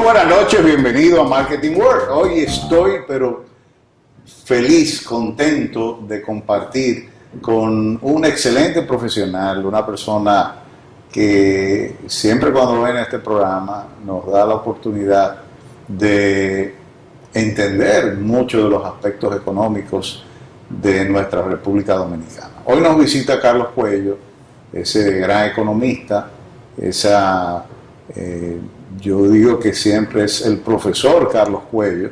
buenas noches, bienvenido a Marketing World. Hoy estoy, pero feliz, contento de compartir con un excelente profesional, una persona que siempre cuando ven este programa nos da la oportunidad de entender muchos de los aspectos económicos de nuestra República Dominicana. Hoy nos visita Carlos Cuello, ese gran economista, yo digo que siempre es el profesor Carlos Cuello,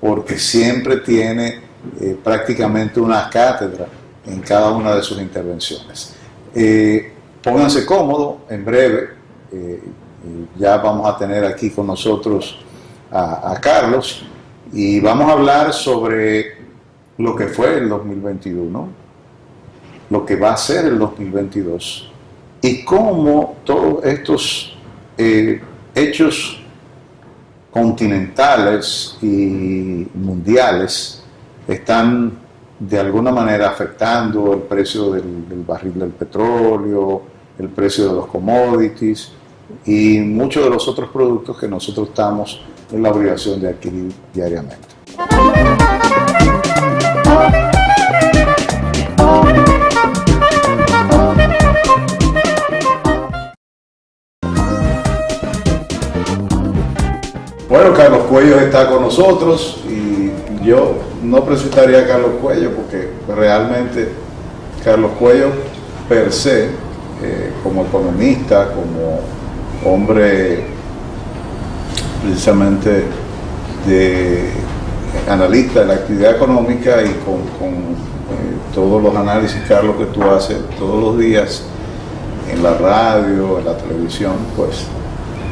porque siempre tiene prácticamente una cátedra en cada una de sus intervenciones. Pónganse cómodos, en breve ya vamos a tener aquí con nosotros a Carlos y vamos a hablar sobre lo que fue el 2021, lo que va a ser el 2022 y cómo todos estos hechos continentales y mundiales están de alguna manera afectando el precio del barril del petróleo, el precio de los commodities y muchos de los otros productos que nosotros estamos en la obligación de adquirir diariamente. Bueno, Carlos Cuello está con nosotros y yo no presentaría a Carlos Cuello porque realmente Carlos Cuello per se, como economista, como hombre precisamente de analista de la actividad económica y con todos los análisis, Carlos, que tú haces todos los días en la radio, en la televisión, pues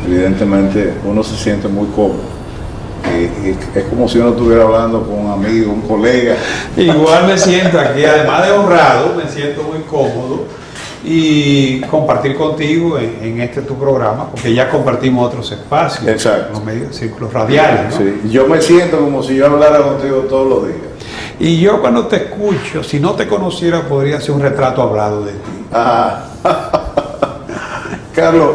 evidentemente uno se siente muy cómodo. Es como si uno estuviera hablando con un amigo, un colega. Igual me siento aquí, además de honrado, me siento muy cómodo y compartir contigo en este tu programa, porque ya compartimos otros espacios. Exacto. Los medios, círculos radiales, ¿no? Sí, yo me siento como si yo hablara contigo todos los días. Y yo cuando te escucho, si no te conociera, podría hacer un retrato hablado de ti. Ah. Carlos,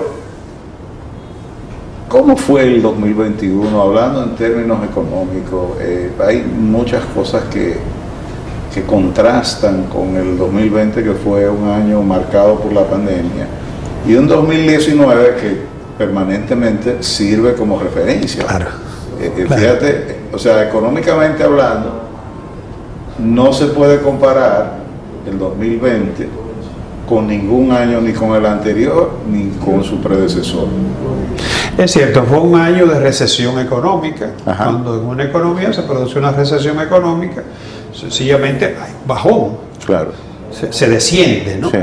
¿cómo fue el 2021? Hablando en términos económicos, hay muchas cosas que contrastan con el 2020, que fue un año marcado por la pandemia, y un 2019 que permanentemente sirve como referencia. Claro. Fíjate, o sea, económicamente hablando, no se puede comparar el 2020 con ningún año, ni con el anterior, ni con su predecesor. Es cierto, fue un año de recesión económica. Ajá. Cuando en una economía se produce una recesión económica, sencillamente hay bajón, Claro. se desciende, ¿no? Sí.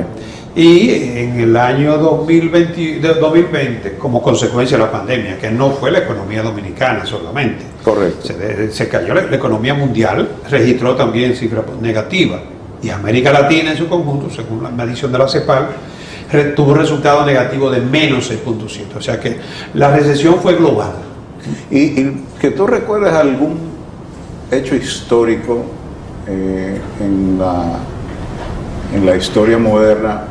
Y en el año 2020, como consecuencia de la pandemia, que no fue la economía dominicana solamente, Correcto. se cayó la economía mundial, registró también cifras negativas. Y América Latina en su conjunto, según la medición de la CEPAL, tuvo un resultado negativo de menos 6.7. O sea que la recesión fue global. Y que tú recuerdes algún hecho histórico en la historia moderna,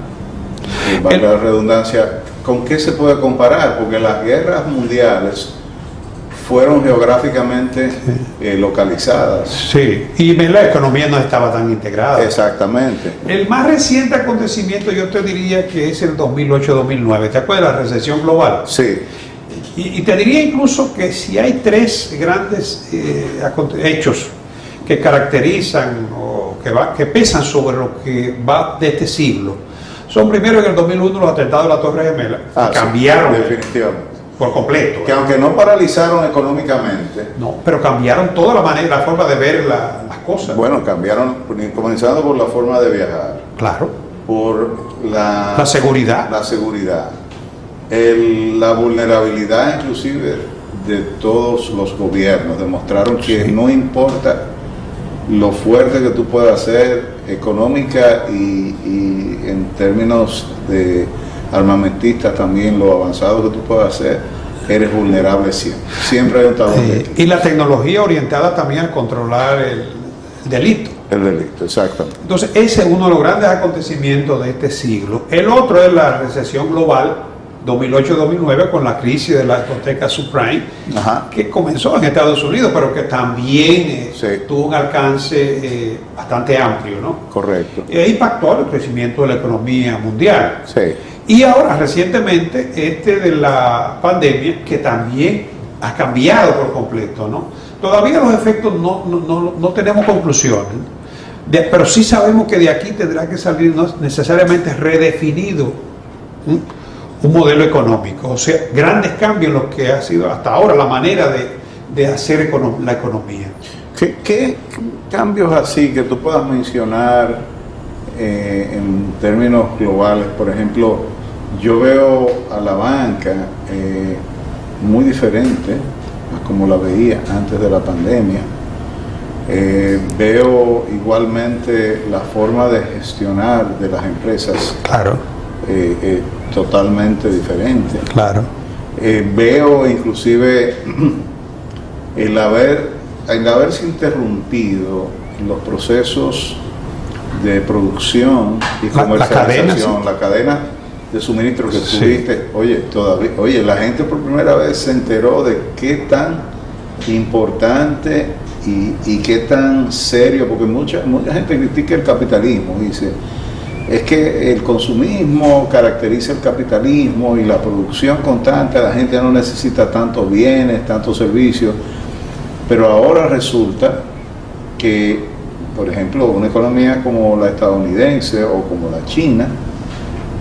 valga la redundancia, ¿con qué se puede comparar? Porque las guerras mundiales fueron geográficamente localizadas. Sí, y la economía no estaba tan integrada. Exactamente. El más reciente acontecimiento yo te diría que es el 2008-2009. ¿Te acuerdas de la recesión global? Sí. Y te diría incluso que si hay tres grandes hechos que caracterizan o que pesan sobre lo que va de este siglo, son primero en el 2001 los atentados de la Torre Gemela, que cambiaron definitivamente por completo. Que aunque no paralizaron económicamente, No, pero cambiaron toda la forma de ver las cosas. bueno, cambiaron, comenzando por la forma de viajar, Claro. por La seguridad. la seguridad, la vulnerabilidad inclusive de todos los gobiernos. Demostraron que no importa lo fuerte que tú puedas ser económica y en términos de armamentistas también, lo avanzado que tú puedas hacer, eres vulnerable siempre. Siempre hay un talón de Y la tecnología orientada también a controlar el delito. el delito, exactamente. Entonces, ese es uno de los grandes acontecimientos de este siglo. El otro es la recesión global 2008-2009 con la crisis de la hipoteca subprime, Ajá. que comenzó en Estados Unidos, pero que también Sí. tuvo un alcance bastante amplio, ¿no? Correcto. E impactó el crecimiento de la economía mundial. Sí. Y ahora, recientemente, de la pandemia, que también ha cambiado por completo, ¿no? Todavía los efectos no tenemos conclusiones, pero sí sabemos que de aquí tendrá que salir no necesariamente redefinido un modelo económico, o sea, grandes cambios en lo que ha sido hasta ahora la manera de hacer la economía. ¿Qué cambios así que tú puedas mencionar en términos globales? Por ejemplo, yo veo a la banca muy diferente a como la veía antes de la pandemia. Veo igualmente la forma de gestionar de las empresas Claro, totalmente diferente. claro. Veo inclusive el haberse interrumpido los procesos de producción y comercialización, la cadena de suministro que Sí. tuviste. Oye, la gente por primera vez se enteró de qué tan importante y qué tan serio, porque mucha gente critica el capitalismo, dice, es que el consumismo caracteriza el capitalismo y la producción constante, la gente no necesita tantos bienes, tantos servicios, pero ahora resulta que, por ejemplo, una economía como la estadounidense o como la china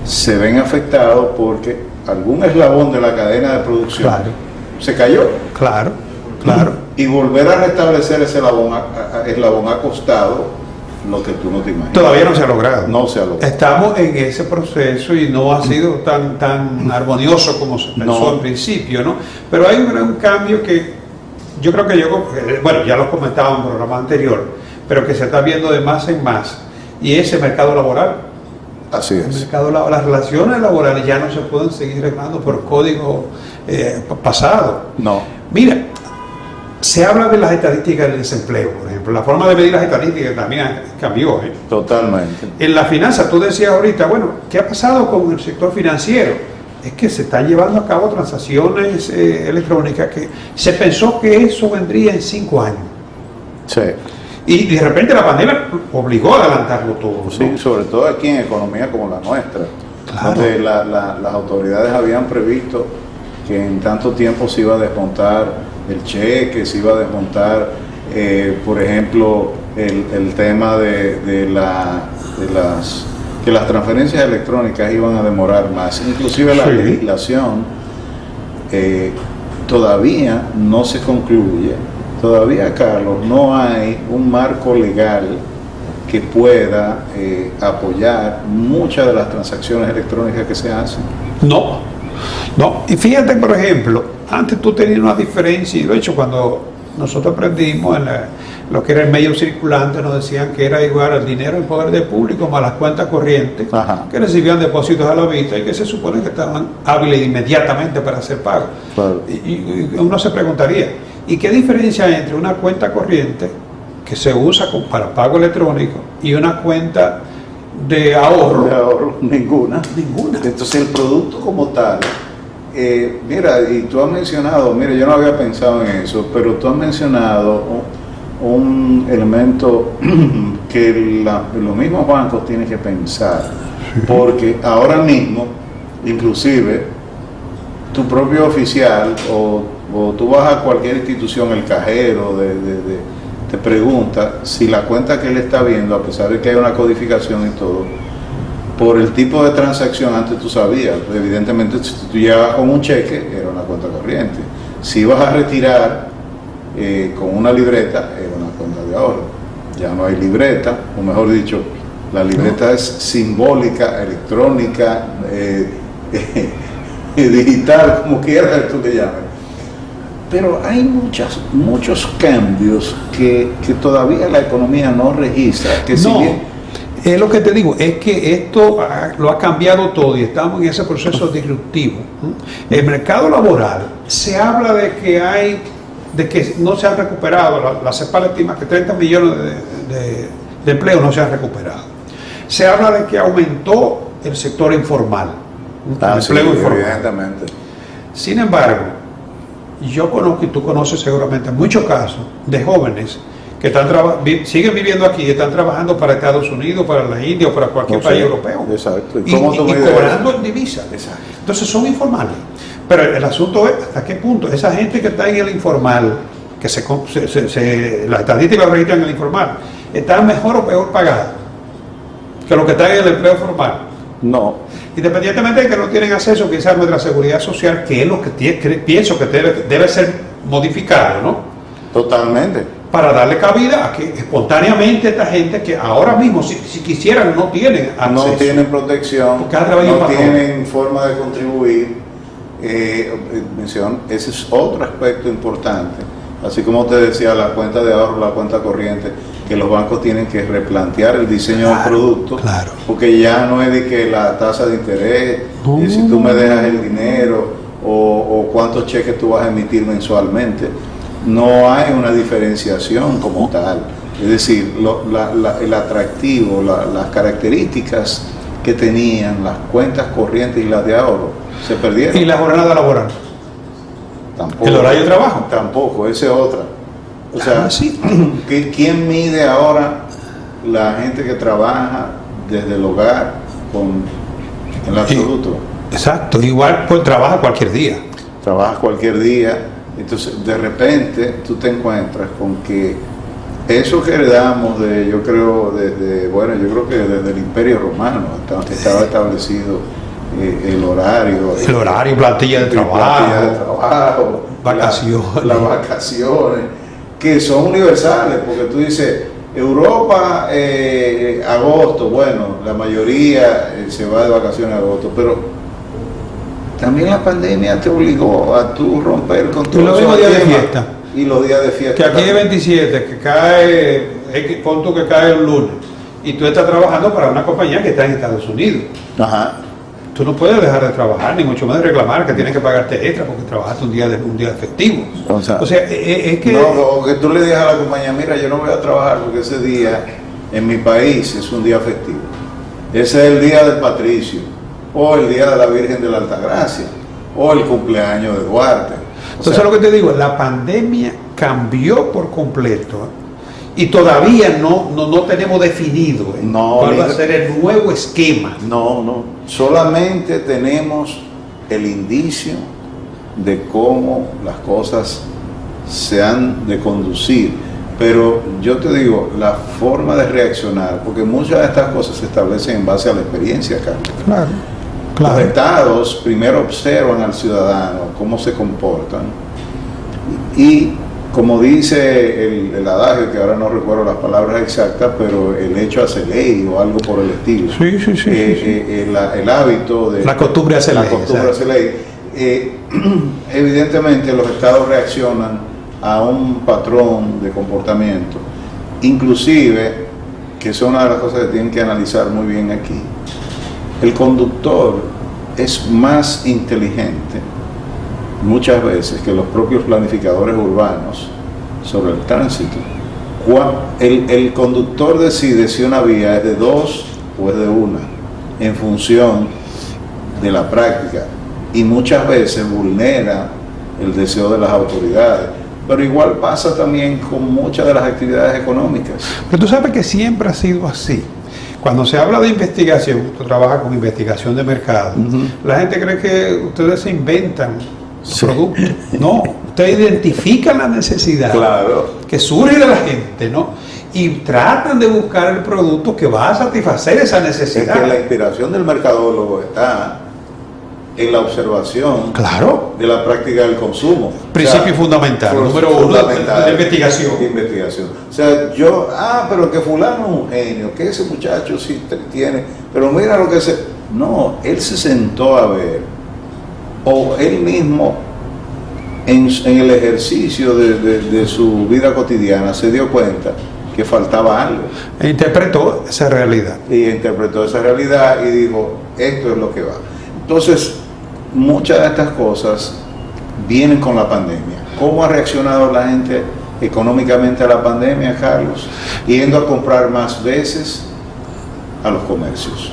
se ven afectados porque algún eslabón de la cadena de producción Claro. se cayó. Claro, claro. Y volver a restablecer ese eslabón ha costado lo que tú no te imaginas. Todavía no se ha logrado. No se ha logrado. Estamos en ese proceso y no ha sido tan armonioso como se pensó No. al principio, ¿no? Pero hay un gran cambio que yo creo que bueno, ya lo comentaba en un programa anterior, pero que se está viendo de más en más, y es el mercado laboral. Así El es. mercado las relaciones laborales ya no se pueden seguir reglando por código pasado. No. Mira, se habla de las estadísticas del desempleo, por ejemplo. La forma de medir las estadísticas también cambió. Totalmente. En la finanza, tú decías ahorita, bueno, ¿qué ha pasado con el sector financiero? Es que se están llevando a cabo transacciones electrónicas que se pensó que eso vendría en 5 años. Sí. Y de repente la pandemia obligó a adelantarlo todo, ¿no? Sí, sobre todo aquí en economía como la nuestra, Claro. donde las autoridades habían previsto que en tanto tiempo se iba a desmontar el cheque, se iba a desmontar, por ejemplo, el tema que las transferencias electrónicas iban a demorar más. Inclusive la Sí. legislación todavía no se concluye. Todavía, Carlos, no hay un marco legal que pueda apoyar muchas de las transacciones electrónicas que se hacen. No, no. Y fíjate, por ejemplo, antes tú tenías una diferencia, y de hecho cuando nosotros aprendimos lo que era el medio circulante, nos decían que era igual al dinero en poder del público más las cuentas corrientes, Ajá. que recibían depósitos a la vista y que se supone que estaban hábiles inmediatamente para hacer pago. Claro. Y uno se preguntaría, ¿y qué diferencia hay entre una cuenta corriente que se usa para pago electrónico y una cuenta de ahorro? De ahorro, ninguna. Ninguna. Entonces el producto como tal, mira, y tú has mencionado, mira, yo no había pensado en eso, pero tú has mencionado un elemento que los mismos bancos tienen que pensar, porque ahora mismo, inclusive, tu propio oficial o tú vas a cualquier institución, el cajero te pregunta si la cuenta que él está viendo, a pesar de que hay una codificación y todo, por el tipo de transacción antes tú sabías, evidentemente si tú llegabas con un cheque era una cuenta corriente, si ibas a retirar con una libreta era una cuenta de ahorro, ya no hay libreta, o mejor dicho, la libreta es simbólica, electrónica, digital, como quieras tú le llames. Pero hay muchos cambios que todavía la economía no registra, que No. si bien Es lo que te digo, es que esto lo ha cambiado todo y estamos en ese proceso disruptivo. El mercado laboral, se habla de que no se han recuperado, la CEPAL estima que 30 millones de empleos no se han recuperado. Se habla de que aumentó el sector informal, empleo informal. Evidentemente. Sin embargo, yo conozco, y tú conoces seguramente, muchos casos de jóvenes que siguen viviendo aquí y están trabajando para Estados Unidos, para la India o para cualquier país europeo. Exacto. Y cobrando en divisas. Exacto. Entonces son informales. Pero el asunto es hasta qué punto esa gente que está en el informal, que las estadísticas lo registran en el informal, está mejor o peor pagada que los que están en el empleo formal. No. Independientemente de que no tienen acceso quizás a nuestra seguridad social, que es lo que pienso que debe ser modificado, ¿no? Totalmente. Para darle cabida a que espontáneamente esta gente que ahora mismo, si quisieran, no tienen acceso. No tienen protección, no tienen forma de contribuir. Ese es otro aspecto importante. Así como te decía, la cuenta de ahorro, la cuenta corriente, que los bancos tienen que replantear el diseño del producto, porque ya no es de que la tasa de interés, si tú me dejas el dinero o cuántos cheques tú vas a emitir mensualmente. No hay una diferenciación como tal. Es decir, el atractivo, las características que tenían las cuentas corrientes y las de ahorro se perdieron. ¿Y la jornada laboral? Tampoco. ¿El horario de trabajo? Tampoco, esa es otra. O sea, sí. ¿Quién mide ahora la gente que trabaja desde el hogar en el absoluto? Exacto, igual pues trabaja cualquier día. Trabaja cualquier día. Entonces, de repente, tú te encuentras con que eso que heredamos yo creo que desde el Imperio Romano estaba establecido el horario. El horario, plantilla de trabajo, vacaciones. Las vacaciones, que son universales, porque tú dices, Europa, agosto, bueno, la mayoría se va de vacaciones en agosto, pero también la pandemia te obligó a tú romper con todos los días de fiesta. Y los días de fiesta. Que aquí es 27, que cae, pon tú que cae el lunes, y tú estás trabajando para una compañía que está en Estados Unidos. Ajá. Tú no puedes dejar de trabajar, ni mucho menos reclamar que tienes que pagarte extra porque trabajaste un día festivo. O sea, es que... No, o que tú le digas a la compañía, mira, yo no voy a trabajar porque ese día en mi país es un día festivo. Ese es el día del Patricio, o el día de la Virgen de la Altagracia, o el cumpleaños de Duarte. Entonces, lo que te digo, la pandemia cambió por completo, y todavía no tenemos definido cuál va a ser el nuevo esquema. No, solamente tenemos el indicio de cómo las cosas se han de conducir, pero yo te digo, la forma de reaccionar, porque muchas de estas cosas se establecen en base a la experiencia, Carlos. Claro. Los estados primero observan al ciudadano, cómo se comportan, y como dice el adagio, que ahora no recuerdo las palabras exactas, pero el hecho hace ley o algo por el estilo. Sí. El hábito de... La costumbre hace ley. Evidentemente los estados reaccionan a un patrón de comportamiento, inclusive, que es una de las cosas que tienen que analizar muy bien aquí. El conductor es más inteligente muchas veces que los propios planificadores urbanos sobre el tránsito. El conductor decide si una vía es de dos o es de una, en función de la práctica, y muchas veces vulnera el deseo de las autoridades. Pero igual pasa también con muchas de las actividades económicas. Pero tú sabes que siempre ha sido así. Cuando se habla de investigación, tú trabajas con investigación de mercado, la gente cree que ustedes se inventan productos. No, ustedes identifican la necesidad que surge de la gente, ¿no? Y tratan de buscar el producto que va a satisfacer esa necesidad. Es que la inspiración del mercadólogo está en la observación de la práctica del consumo. Principio fundamental, número uno de investigación. O sea, pero que fulano es un genio, que ese muchacho sí tiene, pero mira lo que No, él se sentó a ver, o él mismo en el ejercicio de su vida cotidiana se dio cuenta que faltaba algo. E interpretó esa realidad. Y dijo, esto es lo que va. Entonces, muchas de estas cosas vienen con la pandemia. ¿Cómo ha reaccionado la gente económicamente a la pandemia, Carlos? Yendo a comprar más veces a los comercios.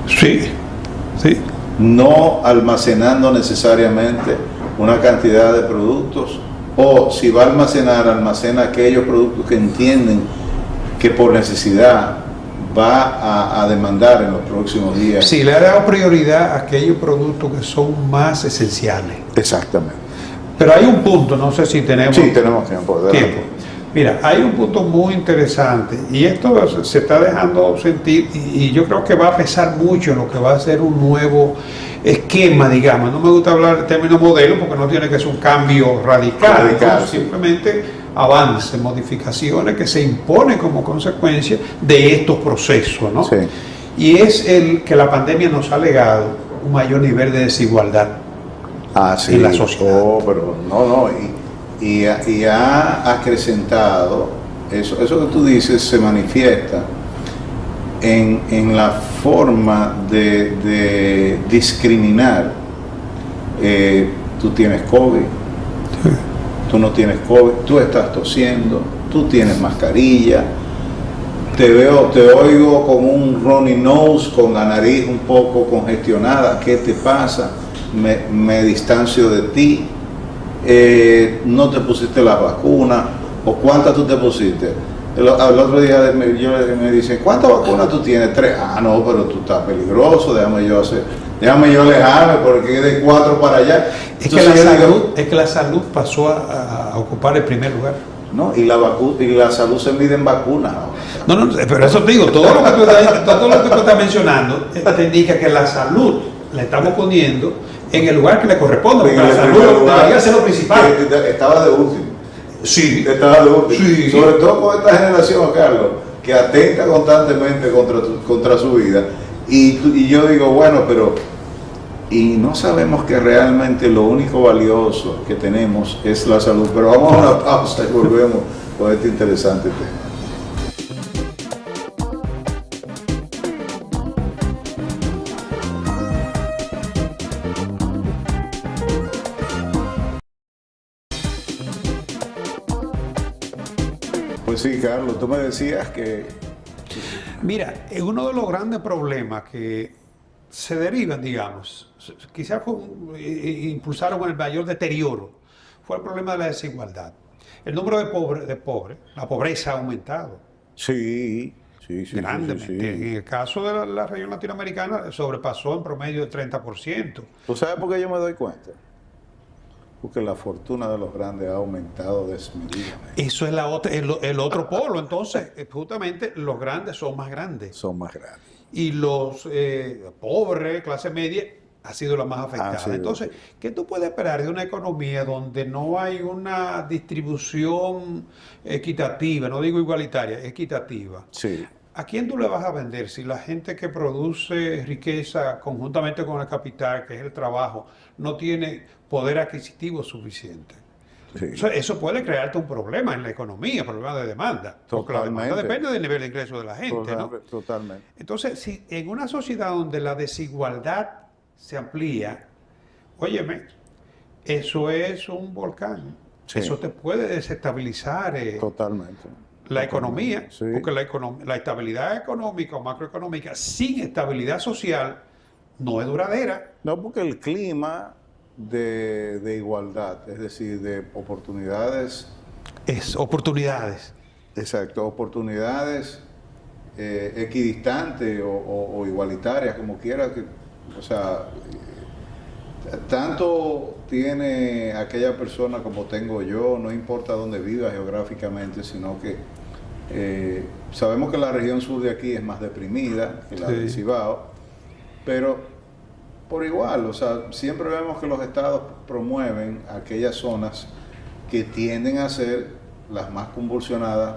Sí. no almacenando necesariamente una cantidad de productos, o si va a almacenar, almacena aquellos productos que entienden que por necesidad va a demandar en los próximos días. Sí, le ha dado prioridad a aquellos productos que son más esenciales. Exactamente. Pero hay un punto, no sé si tenemos... Sí, tenemos tiempo. Mira, hay un punto muy interesante y esto se está dejando sentir y yo creo que va a pesar mucho en lo que va a ser un nuevo esquema, digamos. No me gusta hablar de término modelo porque no tiene que ser un cambio radical, ¿no? Simplemente avances, modificaciones que se imponen como consecuencia de estos procesos, ¿no? Sí. Y es el que la pandemia nos ha legado un mayor nivel de desigualdad en la sociedad. Pero no. Y ha acrecentado, eso que tú dices se manifiesta en la forma de discriminar. Tú tienes COVID, tú no tienes COVID, tú estás tosiendo, tú tienes mascarilla, te oigo con un runny nose, con la nariz un poco congestionada, ¿qué te pasa? Me distancio de ti. No te pusiste la vacuna, o cuántas tú te pusiste. El otro día me dice, ¿cuántas vacunas tú tienes? 3. No, pero tú estás peligroso, déjame yo alejarme porque es de 4 para allá. Es que la salud pasó a ocupar el primer lugar. No, y la salud se mide en vacunas. No, pero eso te digo, todo lo que tú estás mencionando te indica que la salud la estamos poniendo en el lugar que le corresponde, porque la salud debería ser lo principal. Estaba de último. Sí. Estaba de último. Sí. Sobre todo con esta generación, Carlos, que atenta constantemente contra su vida. Y yo digo, bueno, pero... Y no sabemos que realmente lo único valioso que tenemos es la salud. Pero vamos a una pausa y volvemos con este interesante tema. Pues sí, Carlos, tú me decías que... Mira, uno de los grandes problemas que se derivan, digamos, quizás impulsaron el mayor deterioro, fue el problema de la desigualdad. El número de pobres, la pobreza ha aumentado. Sí. Grandemente. Sí. En el caso de la región latinoamericana, sobrepasó en promedio el 30%. ¿Tú sabes por qué yo me doy cuenta? Porque la fortuna de los grandes ha aumentado desmedidamente. Eso es el otro polo. Entonces, justamente los grandes son más grandes. Son más grandes. Y los pobres, clase media, ha sido la más afectada. Entonces, ¿qué tú puedes esperar de una economía donde no hay una distribución equitativa? No digo igualitaria, equitativa. Sí. ¿A quién tú le vas a vender si la gente que produce riqueza conjuntamente con el capital, que es el trabajo, no tiene poder adquisitivo suficiente? Sí. O sea, eso puede crearte un problema en la economía, problema de demanda. Porque la demanda depende del nivel de ingreso de la gente, ¿no? Totalmente. Entonces, si en una sociedad donde la desigualdad se amplía, óyeme, eso es un volcán. Sí. Eso te puede desestabilizar totalmente. La economía, sí. Porque la estabilidad económica o macroeconómica sin estabilidad social no es duradera. No, porque el clima de igualdad, es decir, de oportunidades. Es oportunidades. Exacto, oportunidades equidistantes o igualitarias, como quiera. O sea, tanto tiene aquella persona como tengo yo, no importa dónde viva geográficamente, sino que sabemos que la región sur de aquí es más deprimida que la del Cibao, pero por igual, o sea, siempre vemos que los estados promueven aquellas zonas que tienden a ser las más convulsionadas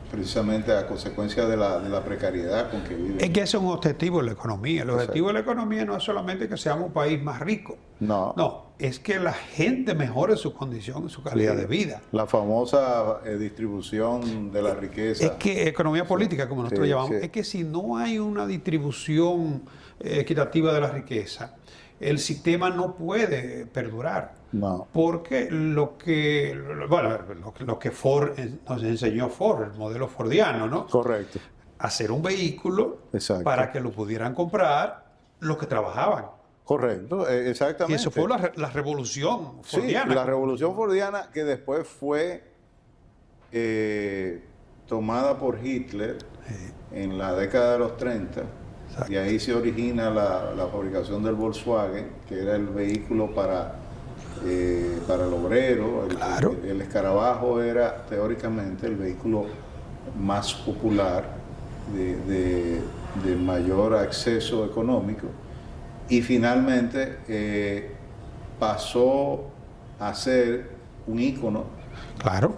precisamente a consecuencia de la precariedad con que viven. Es que ese es un objetivo de la economía. El objetivo de la economía no es solamente que seamos un país más rico. No, es que la gente mejore su condición, su calidad de vida. La famosa distribución de la riqueza. Es que economía política, como nosotros llamamos, es que si no hay una distribución equitativa de la riqueza, el sistema no puede perdurar. No. Porque lo que Ford nos enseñó el modelo fordiano, ¿no? Correcto. Hacer un vehículo para que lo pudieran comprar los que trabajaban. Correcto, exactamente. Y eso fue la revolución fordiana. Sí, la revolución fordiana que después fue tomada por Hitler en la década de los 30. Exacto. Y ahí se origina la fabricación del Volkswagen, que era el vehículo para el obrero. Claro. El escarabajo era teóricamente el vehículo más popular, de mayor acceso económico, y finalmente pasó a ser un ícono, Claro.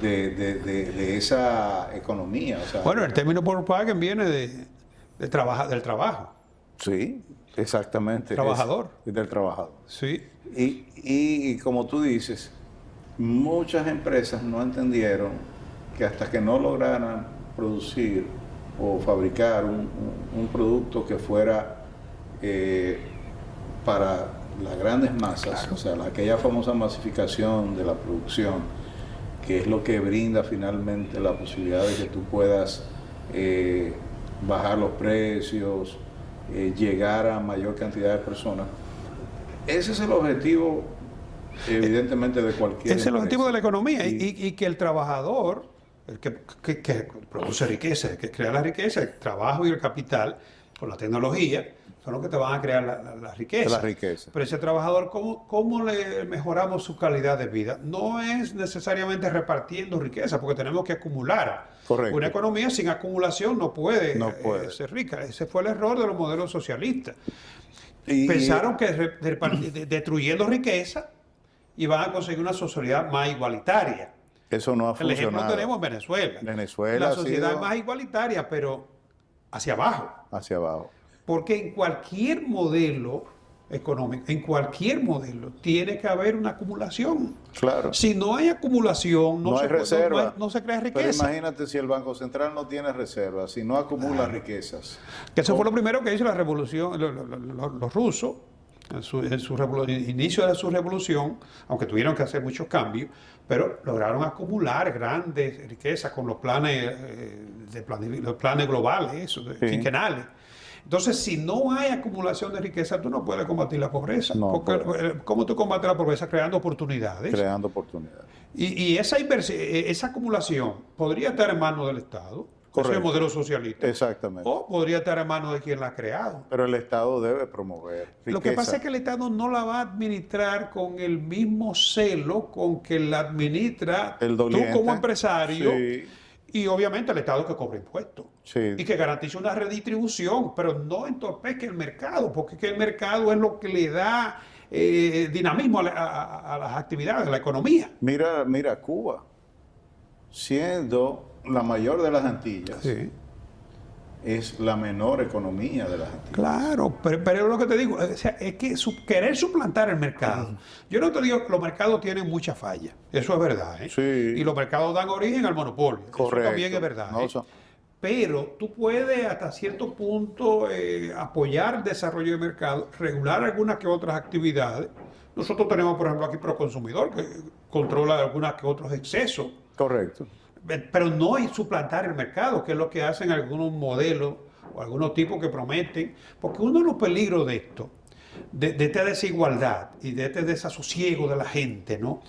de esa economía. O sea, Bueno, el término Volkswagen viene del trabajo. sí, exactamente. Trabajador. Es del trabajador. Sí. Y como tú dices, muchas empresas no entendieron que hasta que no lograran producir o fabricar un producto que fuera para las grandes masas, Claro. o sea, aquella famosa masificación de la producción, que es lo que brinda finalmente la posibilidad de que tú puedas bajar los precios, llegar a mayor cantidad de personas. Ese es el objetivo, evidentemente, de cualquier Es el empresa. objetivo de la economía Y- y que el trabajador, el que produce riqueza, el que crea la riqueza, el trabajo y el capital, con la tecnología, son los que te van a crear la riqueza. La riqueza. Pero ese trabajador, ¿cómo le mejoramos su calidad de vida? No es necesariamente repartiendo riqueza, porque tenemos que acumular. Correcto. Una economía sin acumulación no puede, No puede. ser rica. Ese fue el error de los modelos socialistas. y- Pensaron que destruyendo riqueza iban a conseguir una sociedad más igualitaria. Eso no ha El funcionado. ejemplo tenemos en Venezuela. Venezuela La ha sociedad sido- más igualitaria, pero hacia abajo. hacia abajo. Porque en cualquier modelo económico, en cualquier modelo, tiene que haber una acumulación. Claro. Si no hay acumulación, No hay se puede- reserva. no se crea Pero riqueza. imagínate si el Banco Central no tiene reservas, si no acumula riquezas. Que eso fue lo primero que hizo la revolución, los rusos, en su inicio de su revolución, aunque tuvieron que hacer muchos cambios, pero lograron acumular grandes riquezas con los planes, los planes globales, eso, Sí. quinquenales. Entonces, si no hay acumulación de riqueza, tú no puedes combatir la pobreza. No porque, puedes. ¿cómo tú combates la pobreza? Creando oportunidades. Creando oportunidades. Y esa inversión, esa acumulación podría estar en manos del Estado. Ese es el Correcto. modelo socialista. Exactamente. O podría estar en manos de quien la ha creado. Pero el Estado debe promover riqueza. Lo que pasa es que el Estado no la va a administrar con el mismo celo con que la administra El tú doliente. como empresario, Sí. y obviamente el Estado que cobra impuestos. Sí. Y que garantice una redistribución, pero no entorpezca el mercado, porque es que el mercado es lo que le da dinamismo a las actividades, a la economía. Mira, Cuba, siendo la mayor de las Antillas, Sí. es la menor economía de las Antillas. Claro, pero es lo que te digo, o sea, es que querer suplantar el mercado. Yo no te digo que los mercados tienen muchas fallas, eso es verdad, ¿eh? Sí. Y los mercados dan origen al monopolio, Correcto. eso también es verdad. No, ¿eh? Pero tú puedes hasta cierto punto apoyar el desarrollo del mercado, regular algunas que otras actividades. Nosotros tenemos, por ejemplo, aquí Proconsumidor, que controla algunas que otros excesos. Correcto. Pero no es suplantar el mercado, que es lo que hacen algunos modelos o algunos tipos que prometen, porque uno de los peligros de esto, de esta desigualdad y de este desasosiego de la gente, ¿no?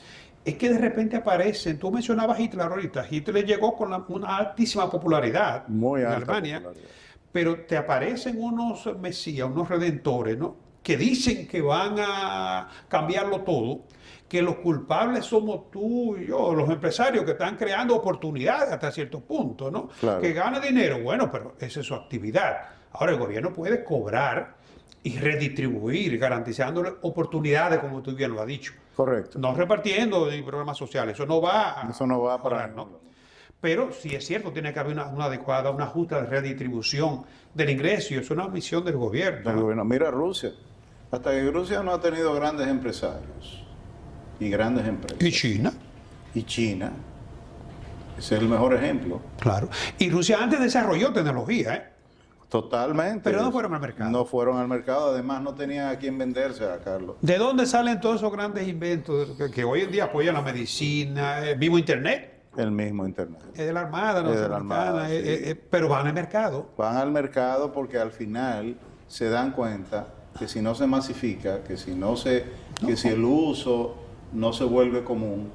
Es que de repente aparecen, tú mencionabas Hitler ahorita, Hitler llegó con una altísima popularidad Muy en alta Alemania, popularidad. pero te aparecen unos mesías, unos redentores, ¿no? Que dicen que van a cambiarlo todo, que los culpables somos tú y yo, los empresarios que están creando oportunidades hasta cierto punto, ¿no? Claro. Que gana dinero, bueno, pero esa es su actividad. Ahora el gobierno puede cobrar y redistribuir, garantizándole oportunidades, como tú bien lo has dicho. Correcto. No repartiendo ni programas sociales, eso no va Eso no va para mejorar, ningún lado. Pero sí es cierto, tiene que haber una adecuada, una justa redistribución del ingreso, y es una misión del gobierno. Del gobierno. Mira Rusia. Hasta que Rusia no ha tenido grandes empresarios y grandes empresas. Y China, Y China. Ese es el mejor ejemplo. claro. Y Rusia antes desarrolló tecnología, ¿eh? Totalmente. Pero no fueron al mercado. No fueron al mercado. Además, no tenían a quién venderse a Carlos. ¿De dónde salen todos esos grandes inventos que hoy en día apoyan la medicina, el mismo Internet? El mismo Internet. Es de la Armada Es de la norteamericana, Armada, sí. pero van al mercado. Van al mercado porque al final se dan cuenta que si no se masifica, que si si el uso no se vuelve común,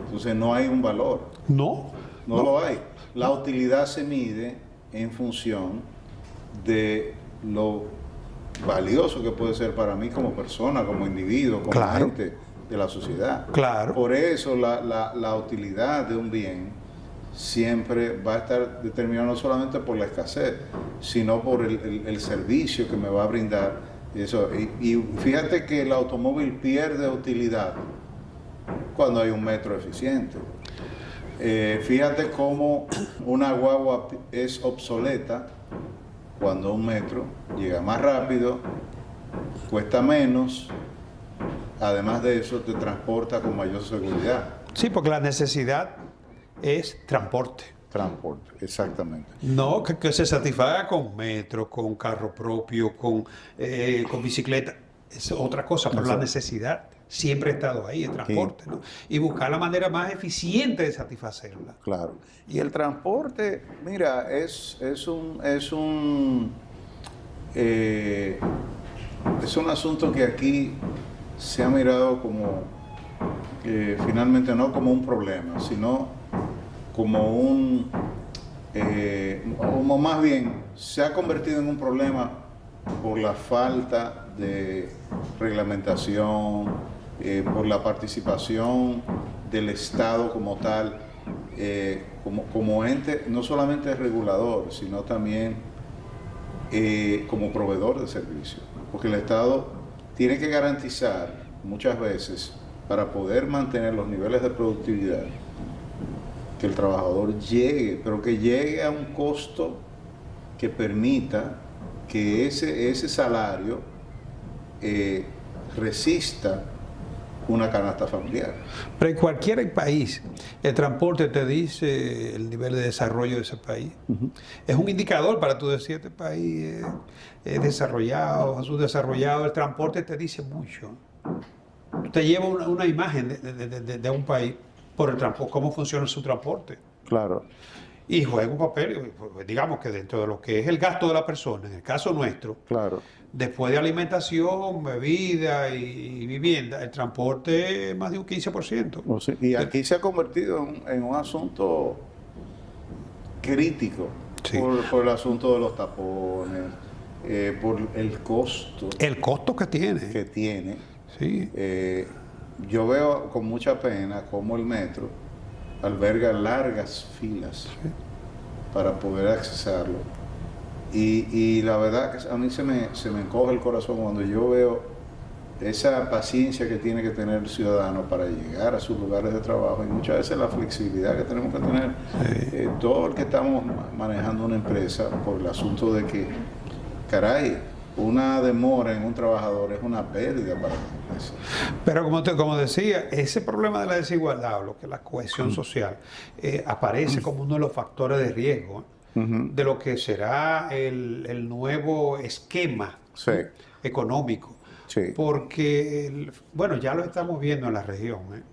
entonces no hay un valor. No Lo hay. La utilidad se mide en función de lo valioso que puede ser para mí como persona, como individuo, como gente de la sociedad. Claro. Por eso la utilidad de un bien siempre va a estar determinado no solamente por la escasez, sino por el servicio que me va a brindar. Eso. Y fíjate que el automóvil pierde utilidad cuando hay un metro eficiente. Fíjate cómo una guagua es obsoleta cuando un metro llega más rápido, cuesta menos, además de eso te transporta con mayor seguridad. Sí, porque la necesidad es transporte. Transporte, exactamente. No, que se satisfaga con metro, con carro propio, con bicicleta. Es otra cosa, pero la necesidad siempre ha estado ahí, el transporte, ¿no? Y buscar la manera más eficiente de satisfacerla. Claro. Y el transporte, mira, es un asunto que aquí se ha mirado como, finalmente no como un problema, sino como como más bien, se ha convertido en un problema por la falta de reglamentación, por la participación del Estado como tal, como ente, no solamente regulador, sino también como proveedor de servicios. Porque el Estado tiene que garantizar muchas veces, para poder mantener los niveles de productividad, que el trabajador llegue, pero que llegue a un costo que permita que ese salario resista una canasta familiar. Pero en cualquier país, el transporte te dice el nivel de desarrollo de ese país. Uh-huh. Es un indicador para tú decir, este país es desarrollado, es subdesarrollado. El transporte te dice mucho. Te lleva una imagen de un país por el transporte, cómo funciona su transporte. Claro. Y juega un papel, digamos que dentro de lo que es el gasto de la persona, en el caso nuestro, claro, después de alimentación, bebida y vivienda, el transporte es más de un 15%. O sea, y aquí se ha convertido en un asunto crítico, sí, por el asunto de los tapones, por el costo. El costo que tiene. Que tiene. Sí. Yo veo con mucha pena cómo el metro alberga largas filas, sí, para poder accesarlo. Y la verdad que a mí se me encoge el corazón cuando yo veo esa paciencia que tiene que tener el ciudadano para llegar a sus lugares de trabajo, y muchas veces la flexibilidad que tenemos que tener, sí, todo el que estamos manejando una empresa, por el asunto de que, caray, una demora en un trabajador es una pérdida para la empresa. Pero como decía, ese problema de la desigualdad, o lo que es la cohesión social, aparece como uno de los factores de riesgo de lo que será el nuevo esquema, sí, económico. Sí. Porque, bueno, ya lo estamos viendo en la región.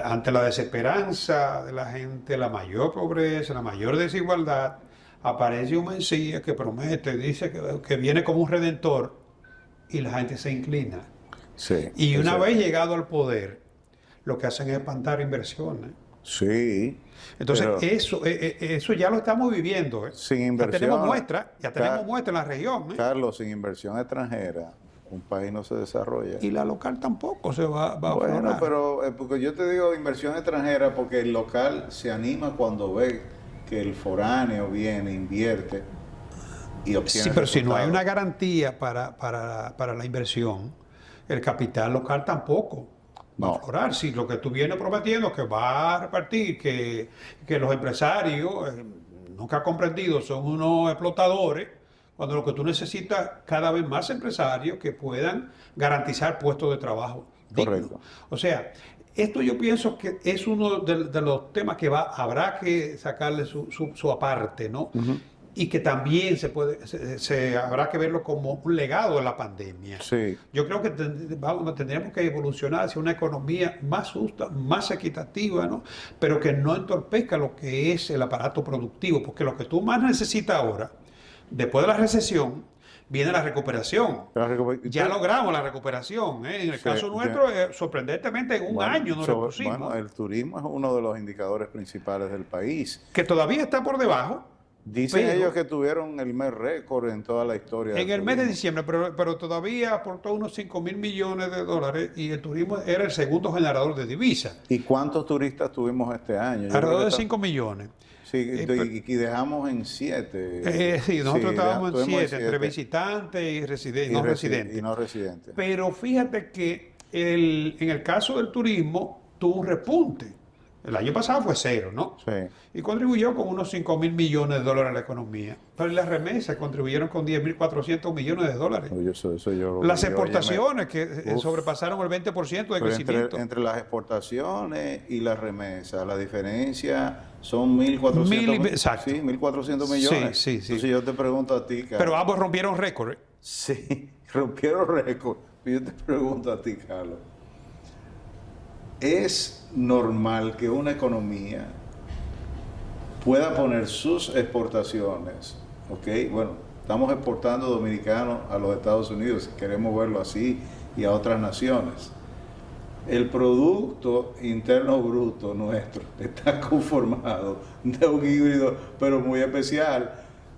Ante la desesperanza de la gente, la mayor pobreza, la mayor desigualdad, aparece un Mesías que promete, dice que viene como un redentor, y la gente se inclina. Sí, y una vez llegado al poder, lo que hacen es espantar inversiones. Sí. Entonces, eso ya lo estamos viviendo. Sin inversión. Ya tenemos muestra en la región. Carlos, sin inversión extranjera, un país no se desarrolla. Y la local tampoco se va a bueno, aflorar. Pero porque yo te digo inversión extranjera porque el local se anima cuando ve que el foráneo viene, invierte y obtiene. Sí, pero si no hay una garantía para la inversión, el capital local tampoco va a aflorar. Si lo que tú vienes prometiendo que va a repartir, que los empresarios, nunca comprendido, son unos explotadores, cuando lo que tú necesitas cada vez más empresarios que puedan garantizar puestos de trabajo dignos. Correcto. O sea, esto yo pienso que es uno de los temas que habrá que sacarle su aparte, ¿no? Uh-huh. Y que también se habrá que verlo como un legado de la pandemia. Sí. Yo creo que tendríamos que evolucionar hacia una economía más justa, más equitativa, ¿no? Pero que no entorpezca lo que es el aparato productivo, porque lo que tú más necesitas ahora, después de la recesión, viene la recuperación. Ya logramos la recuperación. En el caso nuestro, sorprendentemente, en un año nos repusimos. Bueno, el turismo es uno de los indicadores principales del país. Que todavía está por debajo. Dicen ellos que tuvieron el mes récord en toda la historia. En el mes de diciembre, pero todavía aportó unos 5.000 millones de dólares y el turismo era el segundo generador de divisas. ¿Y cuántos turistas tuvimos este año? Alrededor de 5 millones. Sí, y dejamos en 7. Sí, nosotros estábamos en 7, entre visitantes y residentes. Y no residentes. Pero fíjate que en el caso del turismo tuvo un repunte. El año pasado fue 0, ¿no? Sí. Y contribuyó con unos 5.000 millones de dólares a la economía. Pero las remesas contribuyeron con 10.400 millones de dólares. Eso yo las exportaciones que sobrepasaron el 20% de crecimiento. Entre las exportaciones y las remesas, la diferencia son 1.400 millones. Sí. Entonces yo te pregunto a ti, Carlos. Pero ambos rompieron récord. Sí, rompieron récord. Yo te pregunto a ti, Carlos. ¿Es normal que una economía pueda poner sus exportaciones? ¿Ok? Bueno, estamos exportando dominicanos a los Estados Unidos, si queremos verlo así, y a otras naciones. El Producto Interno Bruto nuestro está conformado de un híbrido, pero muy especial.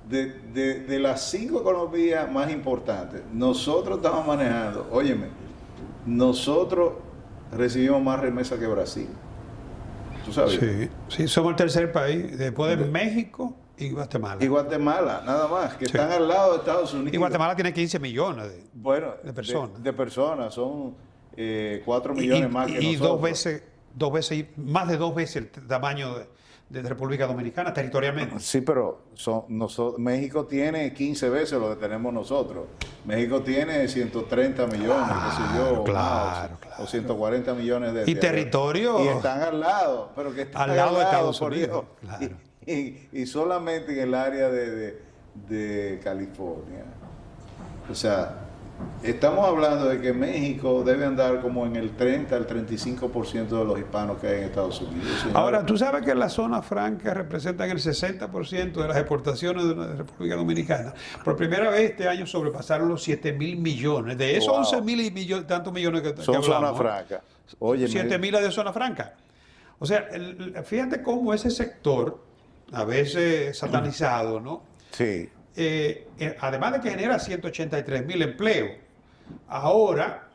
De las 5 economías más importantes, nosotros estamos manejando, óyeme, nosotros recibimos más remesas que Brasil. ¿Tú sabes? Sí, somos el tercer país, después de México y Guatemala. Y Guatemala, nada más, que están al lado de Estados Unidos. Y Guatemala tiene 15 millones de personas. De personas, son 4 millones más que nosotros. Y más de dos veces el tamaño de República Dominicana territorialmente. Sí, pero México tiene 15 veces lo que tenemos nosotros. México tiene 130 millones, qué sé yo, o 140 millones de... Y territorio... Y están al lado, pero que están al lado de Estados Unidos. Claro. Y solamente en el área de California. O sea, estamos hablando de que México debe andar como en el 30 al 35% de los hispanos que hay en Estados Unidos. Ahora, tú sabes que las zonas francas representan el 60% de las exportaciones de la República Dominicana. Por primera vez este año sobrepasaron los 7.000 millones. De esos 11.000 y tantos millones que son hablamos. Zona franca. Oye, 7.000 de zona franca. O sea, fíjate cómo ese sector, a veces satanizado, ¿no? Sí. Además de que genera 183.000 empleos, ahora,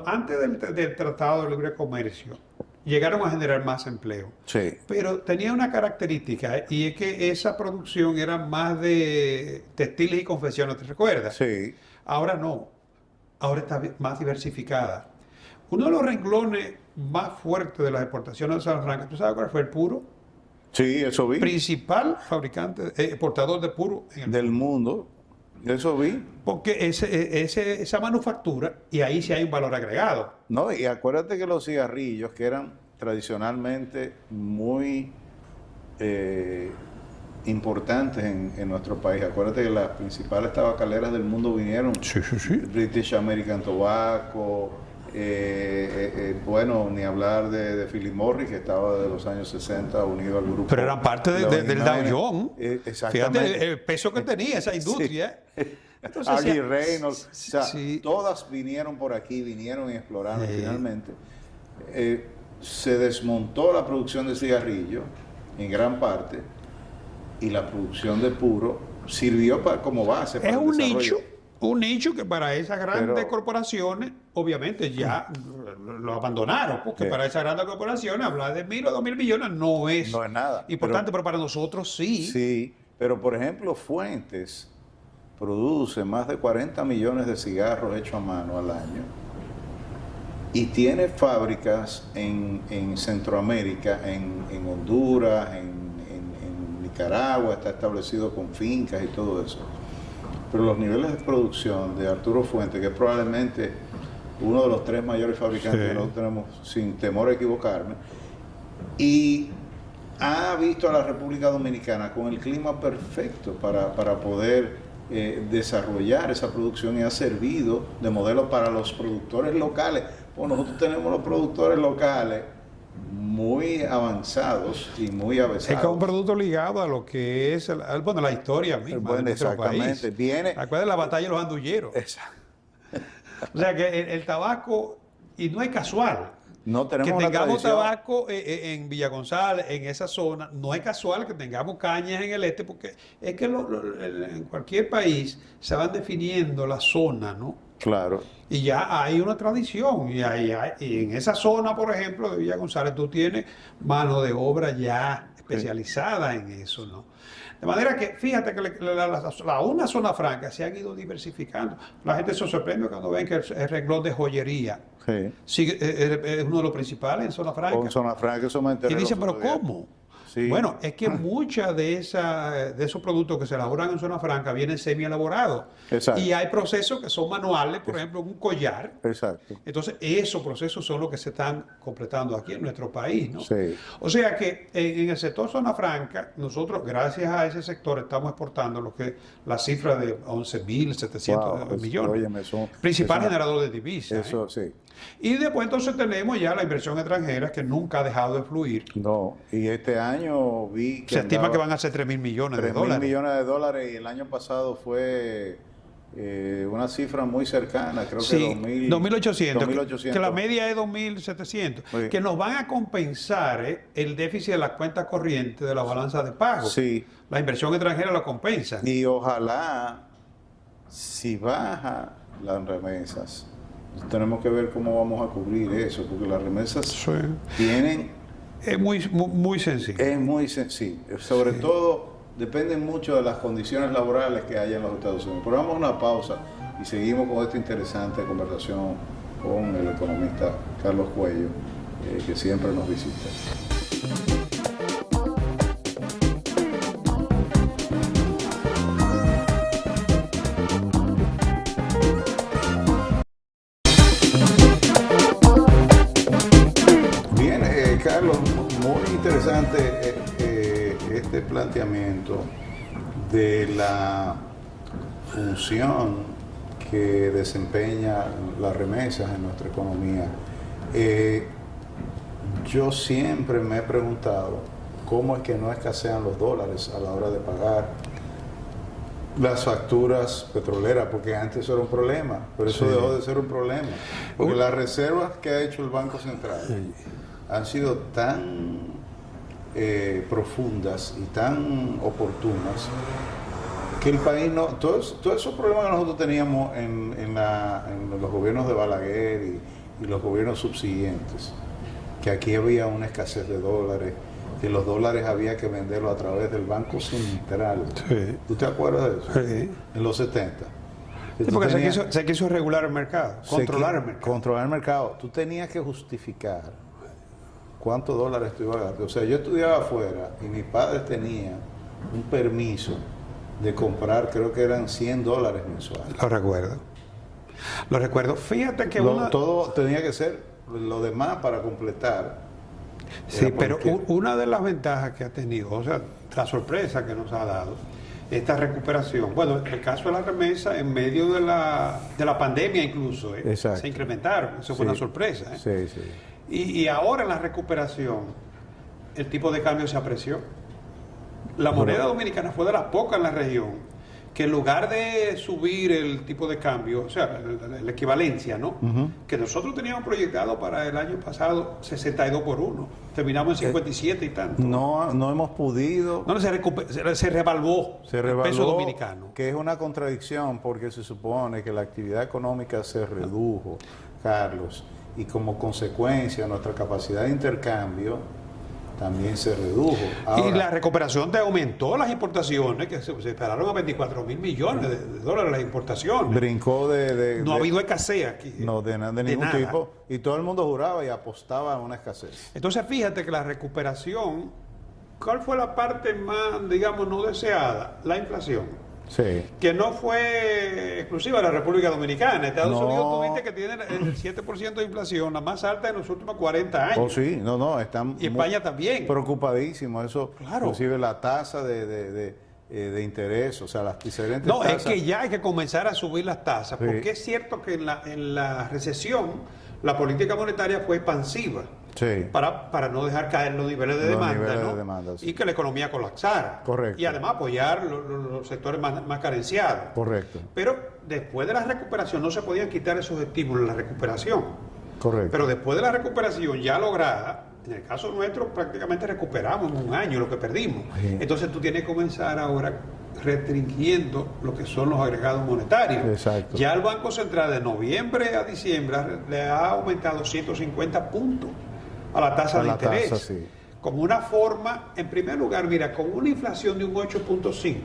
antes del Tratado de Libre Comercio, llegaron a generar más empleo. Sí. Pero tenía una característica, y es que esa producción era más de textiles y confecciones, ¿te recuerdas? Sí. Ahora no, ahora está más diversificada. Uno de los renglones más fuertes de las exportaciones de Zona Franca, ¿tú sabes cuál fue? El puro. Sí, eso vi. Principal fabricante, exportador de puro del mundo. Eso vi. Porque esa manufactura, y ahí sí hay un valor agregado. No, y acuérdate que los cigarrillos, que eran tradicionalmente muy importantes en nuestro país, acuérdate que las principales tabacaleras del mundo vinieron. Sí. British American Tobacco, bueno, ni hablar de Philip Morris, que estaba de los años 60 unido al grupo. Pero eran parte del Dow Jones. Exactamente. Fíjate el peso que tenía esa industria. Sí. Entonces, Argy Reynolds, o sea, sí. Todas vinieron por aquí, vinieron y exploraron. Finalmente se desmontó la producción de cigarrillos en gran parte, y la producción de puro sirvió como base para es el desarrollo. Un nicho que para esas grandes corporaciones, obviamente ya lo abandonaron, porque para esas grandes corporaciones hablar de 1.000 o 2.000 millones no es nada importante, pero para nosotros sí. Sí, pero por ejemplo, Fuentes produce más de 40 millones de cigarros hechos a mano al año y tiene fábricas en Centroamérica, en Honduras, en Nicaragua, está establecido con fincas y todo eso. Pero los niveles de producción de Arturo Fuentes, que es probablemente uno de los 3 mayores fabricantes que nosotros tenemos, sin temor a equivocarme, y ha visto a la República Dominicana con el clima perfecto para poder desarrollar esa producción, y ha servido de modelo para los productores locales. Pues nosotros tenemos los productores locales muy avanzados y muy avesados. Es que es un producto ligado a lo que es la historia misma Bueno, de nuestro exactamente. país. Viene. Acuérdate de la batalla de los andulleros. Exacto. O sea que el tabaco, y no es casual, No tenemos que una tengamos tradición. tabaco en Villa González, en esa zona, no es casual que tengamos cañas en el este, porque es que en cualquier país se van definiendo las zonas, ¿no? Claro. Y ya hay una tradición, y en esa zona, por ejemplo, de Villa González, tú tienes mano de obra ya especializada en eso, ¿no? De manera que, fíjate que una zona franca se han ido diversificando. La gente se sorprende cuando ven que el renglón de joyería Sí. es uno de los principales en zona franca. Con Zona Franca, eso me enteré Y dicen, los pero otros días. ¿cómo? Sí. Bueno, es que muchas de esos productos que se elaboran en zona franca vienen semi elaborados. Exacto. Y hay procesos que son manuales, por ejemplo, un collar. Exacto. Entonces, esos procesos son los que se están completando aquí en nuestro país, ¿no? Sí. O sea que en el sector zona franca, nosotros, gracias a ese sector, estamos exportando lo que la cifra de 11.700 Wow, millones. óyeme, eso- Principal eso- generador de divisas. Eso sí. Y después entonces tenemos ya la inversión extranjera que nunca ha dejado de fluir. No. Y este año vi que Se estima andaba que van a ser 3.000 millones de 3.000 dólares. millones de dólares y el año pasado fue una cifra muy cercana, creo que Sí, 2.800, 2.800. que la media es 2.700, Sí. que nos van a compensar el déficit de las cuentas corrientes de la balanza de pago. Sí. La inversión extranjera lo compensa. Y ojalá, si baja las remesas, tenemos que ver cómo vamos a cubrir eso, porque las remesas Sí. tienen, Es muy sencillo. es muy sensible, sobre todo dependen mucho de las condiciones laborales que haya en los Estados Unidos. Pero vamos a una pausa y seguimos con esta interesante conversación con el economista Carlos Cuello, que siempre nos visita. Bien, Carlos, muy interesante este planteamiento de la función que desempeña las remesas en nuestra economía. Yo siempre me he preguntado cómo es que no escasean los dólares a la hora de pagar las facturas petroleras, porque antes eso era un problema, pero eso Sí. dejó de ser un problema, porque las reservas que ha hecho el Banco Central han sido tan profundas y tan oportunas que el país no, todos esos problemas que nosotros teníamos en los gobiernos de Balaguer y los gobiernos subsiguientes, que aquí había una escasez de dólares, que los dólares había que venderlos a través del Banco Central. Sí. ¿Tú te acuerdas de eso? Sí. En los 70. Que Sí, tú porque tenías- se quiso regular el mercado, controlar el mercado. Controlar el mercado. Tú tenías que justificar cuántos dólares tú ibas a gastar. O sea, yo estudiaba afuera y mis padres tenían un permiso de comprar, creo que eran $100 mensuales. Lo recuerdo. Lo recuerdo. Fíjate que Todo tenía que ser lo demás para completar. Sí, Era pero porque- una de las ventajas que ha tenido, o sea, la sorpresa que nos ha dado, esta recuperación. Bueno, el caso de la remesa, en medio de la pandemia incluso, Exacto. se incrementaron. Eso fue Sí. una sorpresa. Sí, sí. Y ahora en la recuperación, el tipo de cambio se apreció. La moneda dominicana fue de las pocas en la región que en lugar de subir el tipo de cambio, o sea, la equivalencia, ¿no? Que nosotros teníamos proyectado para el año pasado 62 por 1, terminamos en 57 y tanto. No hemos podido. No, se revaluó Se el revaluó, peso dominicano. que es una contradicción porque se supone que la actividad económica se redujo, Carlos, y como consecuencia nuestra capacidad de intercambio también se redujo. Y Ahora, la recuperación te aumentó las importaciones, que se esperaron a 24.000 millones de dólares las importaciones. brincó No ha habido escasez aquí. no, de ningún nada. tipo, y todo el mundo juraba y apostaba a una escasez. Entonces fíjate que la recuperación, ¿cuál fue la parte más, digamos, no deseada? La inflación. Sí. Que no fue exclusiva de la República Dominicana. Estados No. Unidos tuviste que tiene el 7% de inflación, la más alta en los últimos 40 años. Oh, sí, no, están Y España también. preocupadísimos. Eso, Claro. inclusive la tasa de interés, o sea, las diferentes No, es tasas. que ya hay que comenzar a subir las tasas, Sí. porque es cierto que en la recesión la política monetaria fue expansiva. Sí. para no dejar caer los niveles de Los demanda, niveles ¿no? de demanda, sí. Y que la economía colapsara. Correcto. Y además apoyar los sectores más carenciados. Correcto. Pero después de la recuperación no se podían quitar esos estímulos en la recuperación. Correcto. Pero después de la recuperación ya lograda, en el caso nuestro prácticamente recuperamos en un año lo que perdimos. Sí. Entonces tú tienes que comenzar ahora restringiendo lo que son los agregados monetarios. Exacto. Ya el Banco Central de noviembre a diciembre le ha aumentado 150 puntos a la tasa de interés. Tasa, sí. Como una forma, en primer lugar, mira, con una inflación de un 8.5,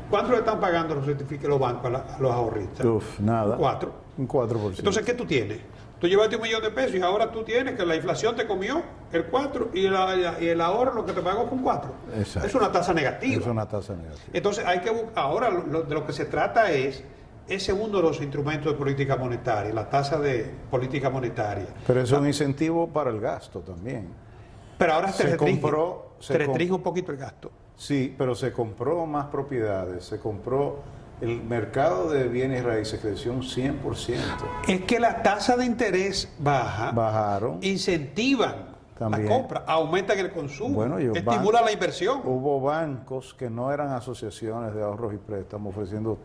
¿cuánto le están pagando los bancos a los ahorristas? Uf, nada. Un 4. Un 4%. Entonces, ¿qué tú tienes? Tú llevaste $1.000.000 y ahora tú tienes que la inflación te comió el 4 y el ahorro lo que te pagó fue un 4. Exacto. Es una tasa negativa. Es una tasa negativa. Entonces, hay que ahora de lo que se trata es ese uno de los instrumentos de política monetaria, la tasa de política monetaria. Pero es un incentivo para el gasto también. Pero ahora te restringe un poquito el gasto. Sí, pero se compró más propiedades, se compró el mercado de bienes y raíces creció un 100%. Es que la tasa de interés Bajaron. incentivan También. la compra, aumentan el consumo, Bueno, estimula la inversión. Hubo bancos que no eran asociaciones de ahorros y préstamos ofreciendo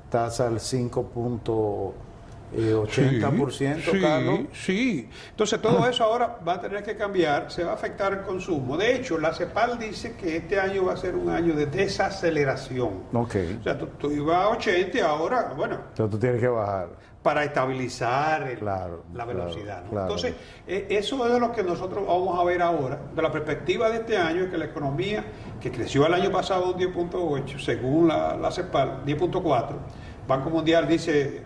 tasa al 5.80%, sí, Carlos. Sí. Entonces todo eso ahora va a tener que cambiar, se va a afectar el consumo. De hecho, la CEPAL dice que este año va a ser un año de desaceleración. Ok. O sea, tú ibas a 80 y ahora, bueno, Entonces tú tienes que bajar. para estabilizar la velocidad. ¿no? Claro. Entonces, eso es lo que nosotros vamos a ver ahora. De la perspectiva de este año, es que la economía, que creció el año pasado un 10.8, según la CEPAL, 10.4, Banco Mundial dice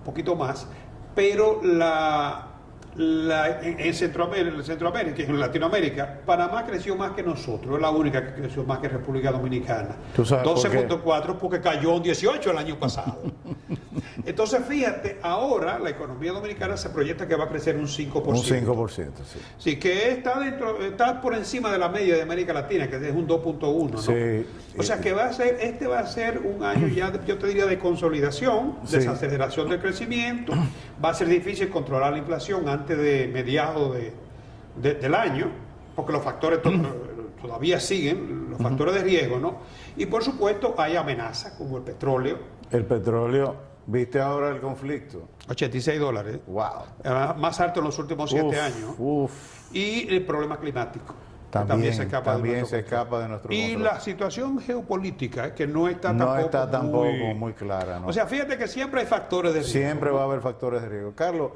un poquito más, pero en Centroamérica, en Latinoamérica, Panamá creció más que nosotros, es la única que creció más que República Dominicana. ¿Tú sabes por qué? 12.4 porque cayó un 18 el año pasado. Entonces, fíjate, ahora la economía dominicana se proyecta que va a crecer un 5%. Un 5%, sí. Sí, que está por encima de la media de América Latina, que es un 2.1, ¿no? Sí. O sea que va a ser un año ya, yo te diría, de consolidación, Sí. desaceleración del crecimiento. Va a ser difícil controlar la inflación antes de mediados del año, porque los factores todavía siguen, los factores de riesgo, ¿no? Y por supuesto hay amenazas como el petróleo. El petróleo, ¿viste ahora el conflicto? $86. Wow. Más alto en los últimos 7 años. Uf. Y el problema climático. que También se escapa de nuestro Y control. la situación geopolítica que no está tampoco muy clara, ¿no? O sea, fíjate que siempre hay factores de riesgo. Siempre va a haber factores de riesgo. Carlos,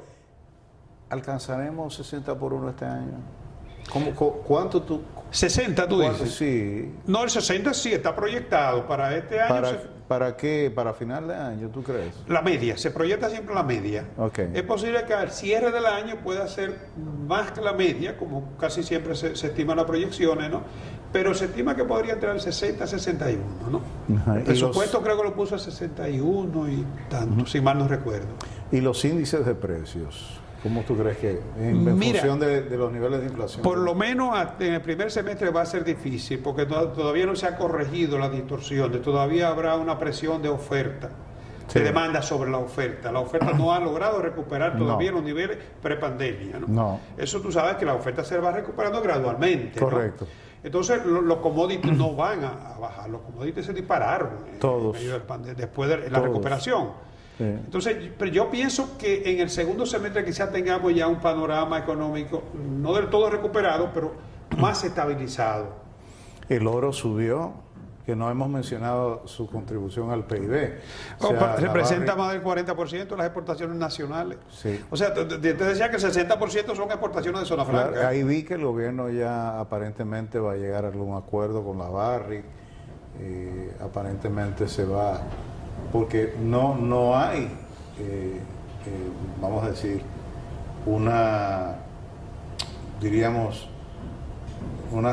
¿alcanzaremos 60 por 1 este año? ¿Cuánto tú? 60, tú dices. Sí. No, el 60 sí está proyectado para este año. ¿Para qué? ¿Para final de año, tú crees? La media, se proyecta siempre la media. Okay. Es posible que al cierre del año pueda ser más que la media, como casi siempre se estima las proyecciones, ¿no? Pero se estima que podría entrar al 60 a 61, ¿no? El presupuesto creo que lo puso a 61 y tanto, si mal no recuerdo. ¿Y los índices de precios? ¿Cómo tú crees que en función de los niveles de inflación? Por lo menos en el primer semestre va a ser difícil, porque todavía no se ha corregido la distorsión, todavía habrá una presión de oferta, de demanda sobre la oferta. La oferta no ha logrado recuperar todavía los niveles prepandemia, ¿no? No. Eso tú sabes que la oferta se va recuperando gradualmente. Correcto. ¿no? Entonces los commodities no van a bajar, los commodities se dispararon todos. Después de la recuperación. Sí. Entonces, pero yo pienso que en el segundo semestre quizás tengamos ya un panorama económico no del todo recuperado, pero más estabilizado. El oro subió, que no hemos mencionado su contribución al PIB. O sea, representa más del 40% de las exportaciones nacionales. Sí. O sea, te decía que el 60% son exportaciones de zona franca. Claro, ahí vi que el gobierno ya aparentemente va a llegar a algún acuerdo con la Barrick. Aparentemente se va... porque no hay, vamos a decir, una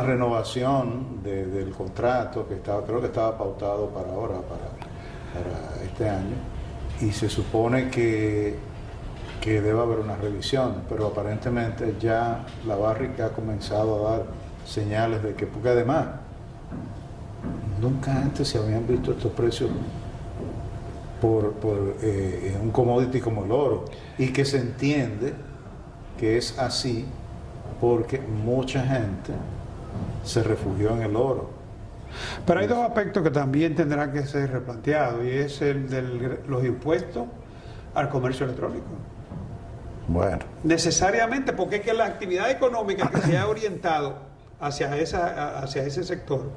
renovación del contrato que creo que estaba pautado para ahora, para este año, y se supone que debe haber una revisión, pero aparentemente ya la Barrick ha comenzado a dar señales de que, porque además nunca antes se habían visto estos precios por un commodity como el oro, y que se entiende que es así porque mucha gente se refugió en el oro. Pero hay dos aspectos que también tendrán que ser replanteados, y es el de los impuestos al comercio electrónico. Bueno. Necesariamente, porque es que la actividad económica que se ha orientado hacia ese sector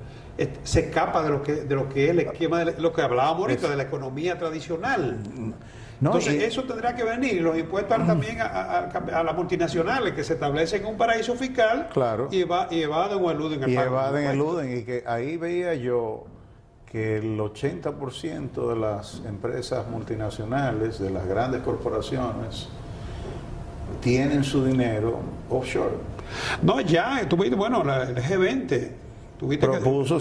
se escapa de lo que es el esquema de lo que hablábamos ahorita, de la economía tradicional. No, Entonces, eso tendrá que venir, y los impuestos también a las multinacionales que se establecen en un paraíso fiscal, claro, y evaden o eluden el pago. Y que ahí veía yo que el 80% de las empresas multinacionales, de las grandes corporaciones, tienen su dinero offshore. No, ya, tú viste, bueno, el G20. Propuso,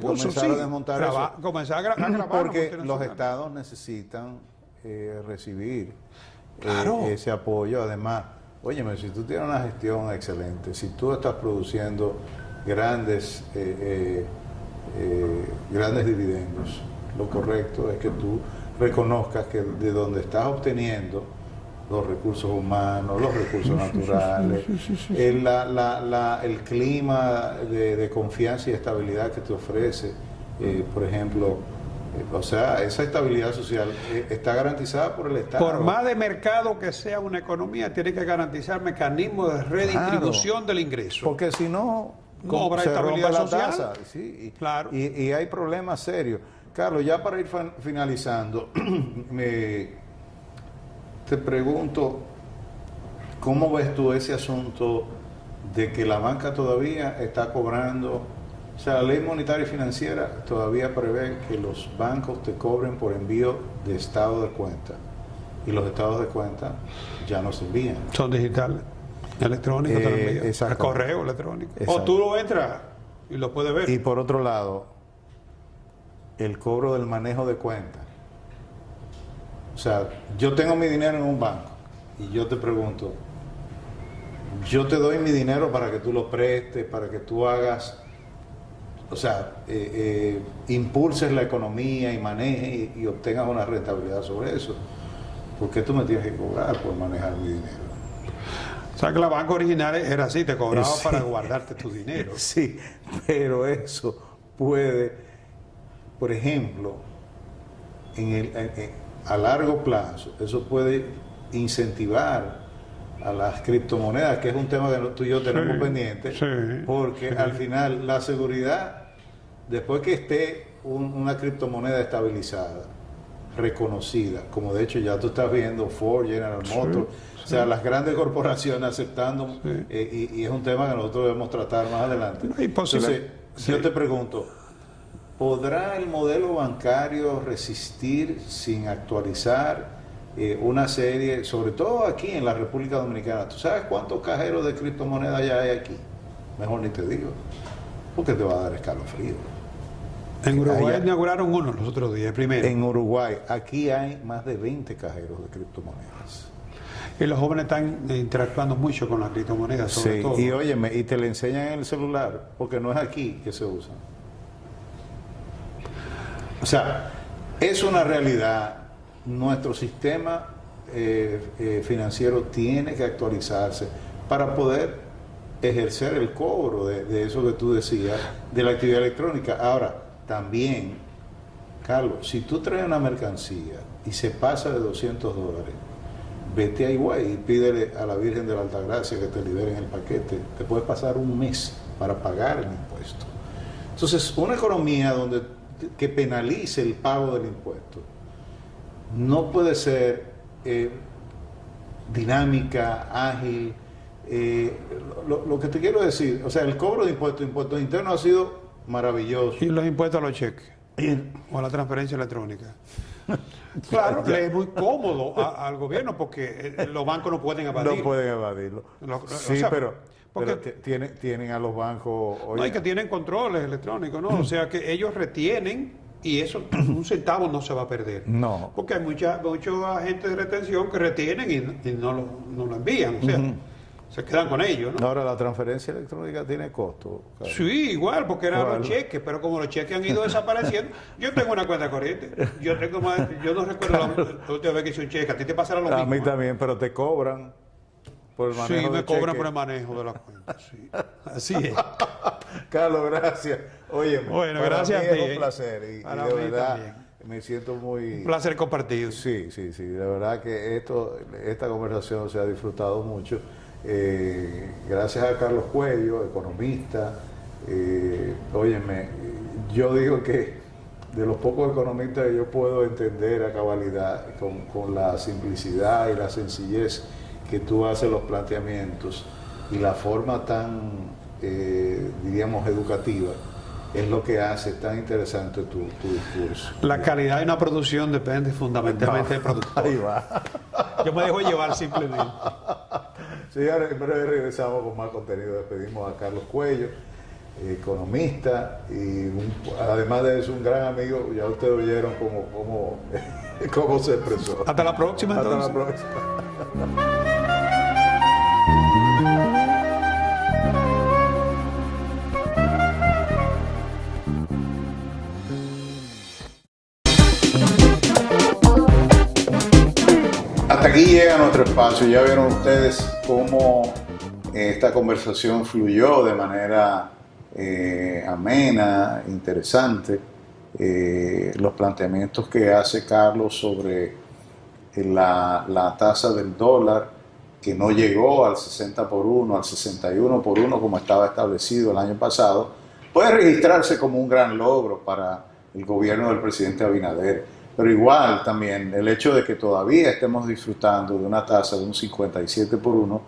comenzar a desmontar eso. Comenzar a grabar. Porque los estados necesitan recibir ese apoyo. Además, óyeme, si tú tienes una gestión excelente, si tú estás produciendo grandes dividendos, lo correcto es que tú reconozcas que de donde estás obteniendo los recursos humanos, los recursos naturales, el clima de confianza y estabilidad que te ofrece, por ejemplo, o sea, esa estabilidad social está garantizada por el Estado. Por más de mercado que sea una economía, tiene que garantizar mecanismos de redistribución del ingreso. Porque si no, habrá se estabilidad rompe la social. tasa, ¿sí? Claro. Y hay problemas serios. Carlos, ya para ir finalizando, te pregunto, ¿cómo ves tú ese asunto de que la banca todavía está cobrando? O sea, la ley monetaria y financiera todavía prevé que los bancos te cobren por envío de estado de cuenta, y los estados de cuenta ya no se envían. Son digitales, electrónicos, te lo envían, el correo electrónico. O tú lo entras y lo puedes ver. Y por otro lado, el cobro del manejo de cuenta. O sea, yo tengo mi dinero en un banco y yo te pregunto, yo te doy mi dinero para que tú lo prestes, para que tú hagas, o sea, impulses la economía y manejes y obtengas una rentabilidad sobre eso. ¿Por qué tú me tienes que cobrar por manejar mi dinero? O sea, que la banca original era así, te cobraba para guardarte tu dinero. Sí, pero eso puede, por ejemplo, a largo plazo, eso puede incentivar a las criptomonedas, que es un tema que tú y yo tenemos pendiente, porque al final la seguridad, después que esté una criptomoneda estabilizada, reconocida, como de hecho ya tú estás viendo Ford, General Motors, o sea, las grandes corporaciones aceptando, y es un tema que nosotros debemos tratar más adelante. Entonces, yo te pregunto, ¿podrá el modelo bancario resistir sin actualizar una serie, sobre todo aquí en la República Dominicana? ¿Tú sabes cuántos cajeros de criptomonedas ya hay aquí? Mejor ni te digo, porque te va a dar escalofrío. En Uruguay inauguraron uno los otros días, primero. En Uruguay, aquí hay más de 20 cajeros de criptomonedas. Y los jóvenes están interactuando mucho con las criptomonedas, sobre todo. Y óyeme, y te le enseñan en el celular, porque no es aquí que se usan. O sea, es una realidad. Nuestro sistema financiero tiene que actualizarse para poder ejercer el cobro de eso que tú decías, de la actividad electrónica. Ahora, también, Carlos, si tú traes una mercancía y se pasa de $200, vete a Higüey y pídele a la Virgen de la Altagracia que te liberen el paquete. Te puedes pasar un mes para pagar el impuesto. Entonces, una economía que penalice el pago del impuesto no puede ser dinámica, ágil. Lo que te quiero decir, o sea, el cobro de impuestos internos ha sido maravilloso. Y los impuestos a los cheques o a la transferencia electrónica. Claro, le es muy cómodo al gobierno porque los bancos no pueden evadirlo. No pueden evadirlo. Sí, o sea, pero tienen a los bancos... No, y que tienen controles electrónicos, ¿no? O sea, que ellos retienen y eso, un centavo no se va a perder. No. Porque hay muchos agentes de retención que retienen y no lo envían. O sea, se quedan con ellos, ¿no? Ahora, la transferencia electrónica tiene costo. Claro. Sí, igual, porque eran los cheques, pero como los cheques han ido desapareciendo, yo tengo una cuenta corriente. Yo no recuerdo la última vez que hice un cheque. A ti te pasará lo mismo. A mí también, pero te cobran por el manejo Sí, me del cobran cheque. por el manejo de la cuenta, sí. Así es. Carlos, gracias. Oye, Bueno, para gracias mí a ti, es un placer y para de mí verdad también. me siento muy... Un placer compartido. Sí, sí, sí, de verdad que esta conversación se ha disfrutado mucho. Gracias a Carlos Cuello, economista. Óyeme, yo digo que de los pocos economistas que yo puedo entender a cabalidad, con la simplicidad y la sencillez que tú haces los planteamientos y la forma tan, diríamos, educativa, es lo que hace tan interesante tu discurso. La calidad de una producción depende fundamentalmente del productor. Ahí va. Yo me dejo llevar simplemente. Señores, en breve regresamos con más contenido. Despedimos a Carlos Cuello, economista y además de eso un gran amigo. Ya ustedes oyeron cómo se expresó. Hasta la próxima, Hasta entonces. la próxima. Hasta aquí llega nuestro espacio. Ya vieron ustedes cómo esta conversación fluyó de manera amena, interesante. Los planteamientos que hace Carlos sobre la tasa del dólar, que no llegó al 60 por 1, al 61 por 1 como estaba establecido el año pasado, puede registrarse como un gran logro para el gobierno del presidente Abinader. Pero igual también el hecho de que todavía estemos disfrutando de una tasa de un 57 por 1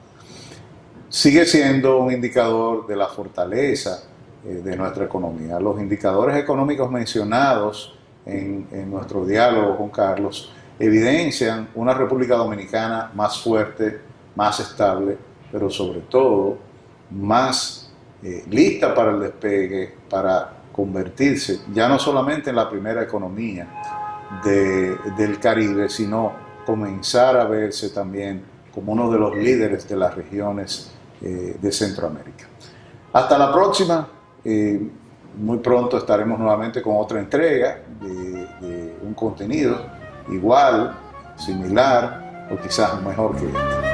sigue siendo un indicador de la fortaleza de nuestra economía. Los indicadores económicos mencionados en nuestro diálogo con Carlos evidencian una República Dominicana más fuerte, más estable, pero sobre todo más lista para el despegue, para convertirse ya no solamente en la primera economía del Caribe, sino comenzar a verse también como uno de los líderes de las regiones de Centroamérica. Hasta la próxima. Muy pronto estaremos nuevamente con otra entrega de un contenido igual, similar o quizás mejor que este.